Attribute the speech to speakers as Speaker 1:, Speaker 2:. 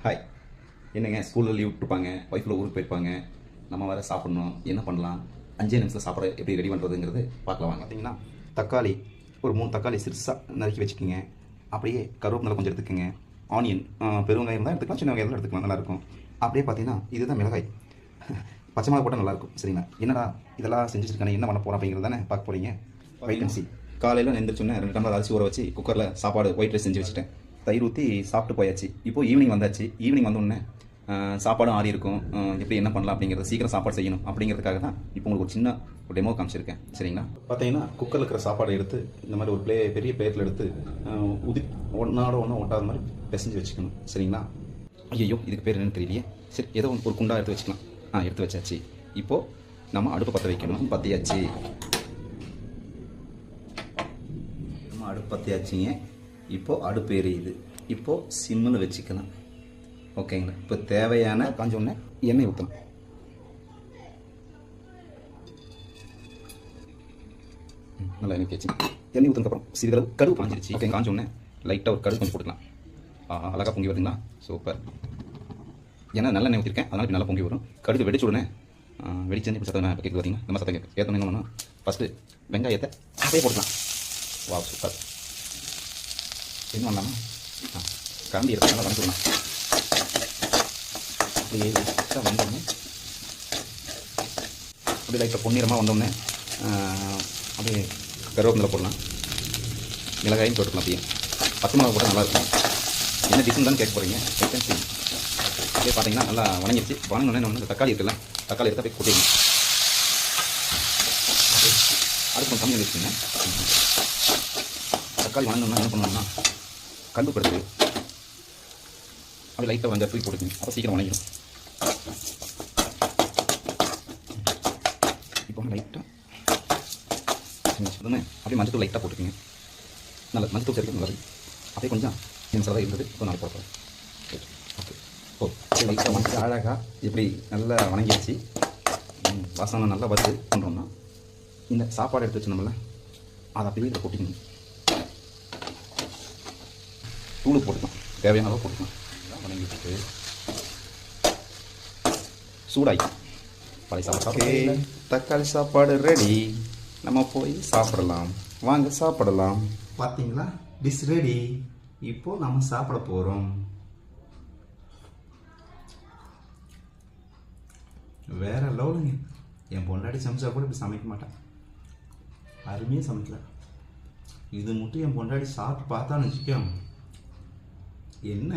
Speaker 1: Hi. என்னங்க ஸ்கூலில் leave விட்டுருப்பாங்க, ஒய்ஃபில் ஊருக்கு போயிருப்பாங்க, நம்ம வேறு சாப்பிட்ணும், என்ன பண்ணலாம்? 5 நிமிஷத்தில் சாப்பிட எப்படி ரெடி பண்ணுறதுங்கிறது பார்க்கலாம் வாங்க. பார்த்தீங்கன்னா தக்காளி ஒரு 3 தக்காளி சிறுசாக நறுக்கி வச்சுக்கோங்க. அப்படியே கருவேப்பிலை கொஞ்சம் எடுத்துக்கோங்க. ஆனியன் பெருவங்காயம் தான் எடுத்துக்கலாம், சின்ன வெங்காயம் தான் எடுத்துக்கலாம், நல்லாயிருக்கும். அப்படியே பார்த்தீங்கன்னா இதுதான் மிளகாய். பச்சை மிளகா போட்டால் நல்லாயிருக்கும். சரிங்களா? என்னடா இதெல்லாம் செஞ்சு வச்சுருக்கானே, என்ன பண்ண போகிறோம் அப்படிங்கிறது தானே பார்க்க போகிறீங்க. வெயிட் அண்ட் சீ. காலையில் நெந்திரிச்சோன்னே 2 டம்ளர் அரிசி ஊற வச்சு குக்கரில் சாப்பாடு ஒயிட் ரைஸ் செஞ்சு வச்சுட்டேன். தயிர் ஊற்றி சாப்பிட்டு போயாச்சு. இப்போது ஈவினிங் வந்தாச்சு. ஈவினிங் வந்தோடனே சாப்பாடும் ஆறி இருக்கும், எப்படி என்ன பண்ணலாம் அப்படிங்கிறது, சீக்கிரம் சாப்பாடு செய்யணும் அப்படிங்கிறதுக்காக தான் இப்போ உங்களுக்கு ஒரு சின்ன ஒரு டெமோ காமிச்சிருக்கேன். சரிங்களா? பார்த்தீங்கன்னா குக்கரில் இருக்கிற சாப்பாடை எடுத்து இந்த மாதிரி ஒரு பெரிய பிளேட்டில் எடுத்து ஒன்றோட ஒன்று ஒட்டாத மாதிரி பிசைஞ்சு வச்சுக்கணும். சரிங்களா? ஐயோ இதுக்கு பேர் என்னன்னு தெரியலையே. சரி, ஏதோ ஒரு குண்டா எடுத்து வச்சுக்கலாம். எடுத்து வச்சாச்சு. இப்போது நம்ம அடுப்பு பற்ற வைக்கணும். பற்றியாச்சு. நம்ம அடுப்பு பற்றியாச்சுங்க. இப்போது அடுப்பு எரியுது. இப்போது சிம்மில் வச்சுக்கலாம். ஓகேங்களா? இப்போ தேவையான காஞ்சோடனே எண்ணெய் ஊற்றணும். நல்லா எண்ணெய் வச்சு எண்ணெய் ஊற்றினதுக்கப்புறம் சிறிதளவு கடுகு காஞ்சிருச்சு. ஓகே, காஞ்சோடனே லைட்டாக ஒரு கடுகு கொஞ்சம் போட்டுக்கலாம். அழகாக பொங்கி வருதுங்களா? சூப்பர். ஏன்னா நல்ல எண்ணெய் ஊற்றிருக்கேன், அதனால் நல்லா பொங்கி வரும். கடுகு வெடிச்சு உடனே வெடிச்சு இப்போ சத்தம் கேட்குது பார்த்தீங்கன்னா, நம்ம சத்தம் கேட்குது. ஏற்றணும் என்ன பண்ணணும், ஃபஸ்ட்டு வெங்காயத்தை அப்படியே போட்டுக்கலாம். வா சூப்பர். என்ன பண்ணலாமா, கரண்டி எடுத்து நல்லா வந்துடலாம். அப்படியே லைட்டாக வந்தோடனே அப்படியே லைட்டாக பொன்னிறமாக வந்தோடனே அப்படியே கருவேப்பிலை போடலாம். மிளகாயும் போட்டுக்கலாம். அப்படியே பச்சை மிளகா போட்டால் நல்லாயிருக்கும். என்ன டிஷ்ஷுன்னு தான் கேட்க போகிறீங்க. அப்படியே பார்த்தீங்கன்னா நல்லா வணங்கிடுச்சு. வணங்கினோடனே நம்ம இந்த தக்காளி இருக்குல்ல, தக்காளி எடுத்து அப்படியே கொட்டிடணும். அதுக்கு கொஞ்சம் கம்மி வச்சுக்கோங்க. தக்காளி வணங்கணும்னா என்ன பண்ணணும்னா கல் படுத்து அப்படி லைட்டாக வந்து தூக்கி போட்டுக்கணும். அப்போ சீக்கிரம் வணங்கிடும். இப்போ லைட்டாக அதுவுமே அப்படியே மஞ்சத்தூள் லைட்டாக போட்டுக்கோங்க. நல்ல மஞ்சத்தூள் சேர்க்க நல்லது. அப்படியே கொஞ்சம் நிமிஷம் இருந்தது. இப்போ நான் போட போகிறேன். ஓகே. லைட்டாக மஞ்சள் அழகாக இப்படி நல்லா வணங்கிடுச்சு. வாசனை நல்லா வறுத்து பண்ணுறோம்னா இந்த சாப்பாடு எடுத்து வச்சுனோம்ல, அதை அப்படியே இதை கொட்டிக்கணும். தூள் போட்டுக்கலாம், தேவையான அளவு போட்டுக்கலாம். வணங்கி வச்சுட்டு சூடாகி பழைய சாப்பாடு. தக்காளி சாப்பாடு ரெடி. நம்ம போய் சாப்பிடலாம். வாங்க சாப்பிடலாம். பார்த்தீங்களா, டிஷ் ரெடி. இப்போ நம்ம சாப்பிட போகிறோம். வேற லெவலுங்க. என் பொண்டாட்டி சமைச்சா கூட இப்படி சமைக்க மாட்டேன். அருமையாக சமைக்கல. இது மட்டும் என் பொண்டாட்டி சாப்பிட்டு பார்த்தான்னு வச்சுக்கோ, என்ன